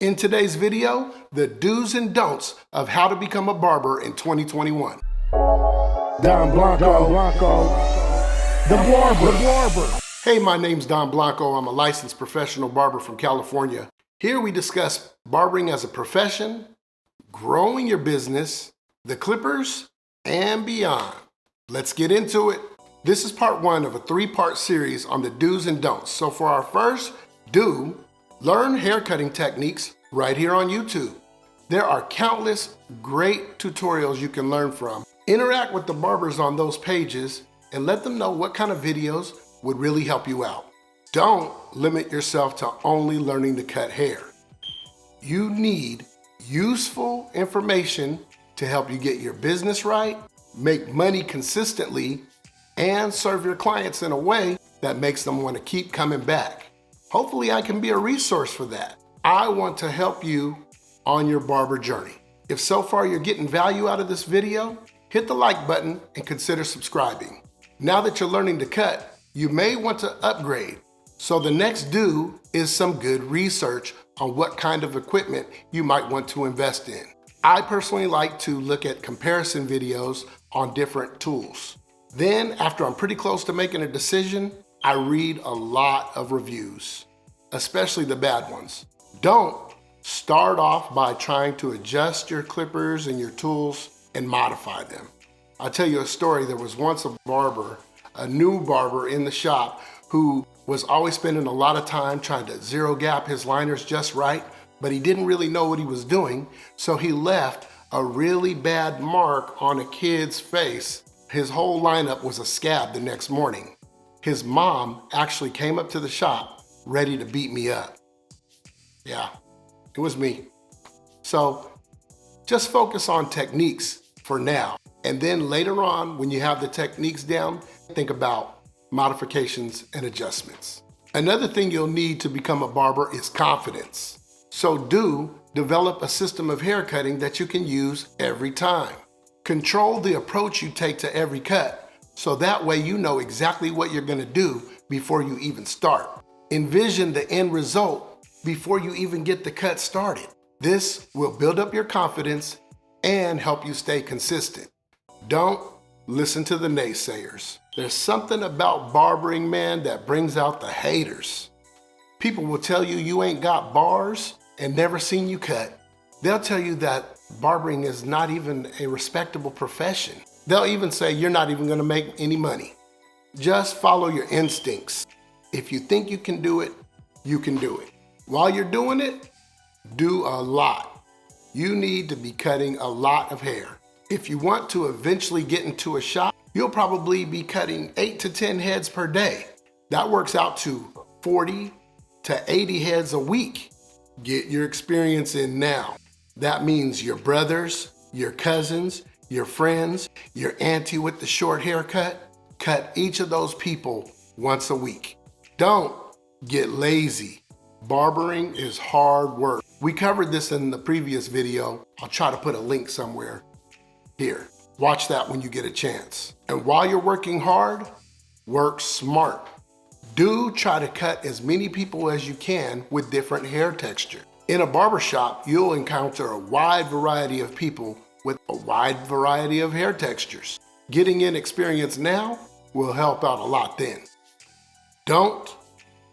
In today's video, the do's and don'ts of how to become a barber in 2021. Don Blanco, the barber. Hey, my name's Don Blanco. I'm a licensed professional barber from California. Here we discuss barbering as a profession, growing your business, the clippers, and beyond. Let's get into it. This is part one of a three-part series on the do's and don'ts. So for our first do, learn haircutting techniques right here on YouTube. There are countless great tutorials you can learn from. Interact with the barbers on those pages and let them know what kind of videos would really help you out. Don't limit yourself to only learning to cut hair. You need useful information to help you get your business right, make money consistently, and serve your clients in a way that makes them want to keep coming back. Hopefully I can be a resource for that. I want to help you on your barber journey. If so far you're getting value out of this video, hit the like button and consider subscribing. Now that you're learning to cut, you may want to upgrade. So the next do is some good research on what kind of equipment you might want to invest in. I personally like to look at comparison videos on different tools. Then, after I'm pretty close to making a decision, I read a lot of reviews, especially the bad ones. Don't start off by trying to adjust your clippers and your tools and modify them. I'll tell you a story. There was once a barber, a new barber in the shop, who was always spending a lot of time trying to zero gap his liners just right, but he didn't really know what he was doing, so he left a really bad mark on a kid's face. His whole lineup was a scab the next morning. His mom actually came up to the shop ready to beat me up. Yeah, it was me. So just focus on techniques for now. And then later on, when you have the techniques down, think about modifications and adjustments. Another thing you'll need to become a barber is confidence. So do develop a system of haircutting that you can use every time. Control the approach you take to every cut, so that way you know exactly what you're gonna do before you even start. Envision the end result before you even get the cut started. This will build up your confidence and help you stay consistent. Don't listen to the naysayers. There's something about barbering, man, that brings out the haters. People will tell you you ain't got bars and never seen you cut. They'll tell you that barbering is not even a respectable profession. They'll even say you're not even gonna make any money. Just follow your instincts. If you think you can do it, you can do it. While you're doing it, do a lot. You need to be cutting a lot of hair. If you want to eventually get into a shop, you'll probably be cutting 8 to 10 heads per day. That works out to 40 to 80 heads a week. Get your experience in now. That means your brothers, your cousins, your friends, your auntie with the short haircut. Cut each of those people once a week. Don't get lazy. Barbering is hard work. We covered this in the previous video. I'll try to put a link somewhere here. Watch that when you get a chance. And while you're working hard, work smart. Do try to cut as many people as you can with different hair texture. In a barbershop, you'll encounter a wide variety of people with a wide variety of hair textures. Getting in experience now will help out a lot then. Don't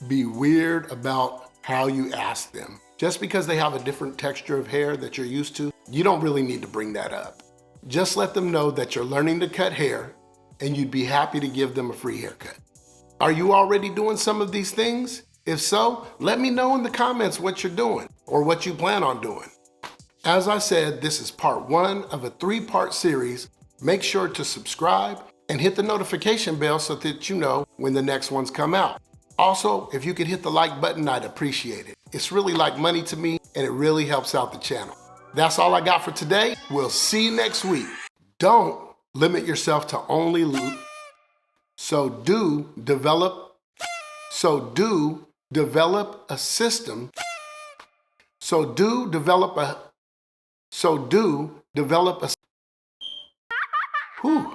be weird about how you ask them. Just because they have a different texture of hair that you're used to, you don't really need to bring that up. Just let them know that you're learning to cut hair and you'd be happy to give them a free haircut. Are you already doing some of these things? If so, let me know in the comments what you're doing or what you plan on doing. As I said, this is part one of a three-part series. Make sure to subscribe and hit the notification bell so that you know when the next ones come out. Also, if you could hit the like button, I'd appreciate it. It's really like money to me and it really helps out the channel. That's all I got for today. We'll see you next week. Don't limit yourself to only So do develop a system. So do develop a Whew.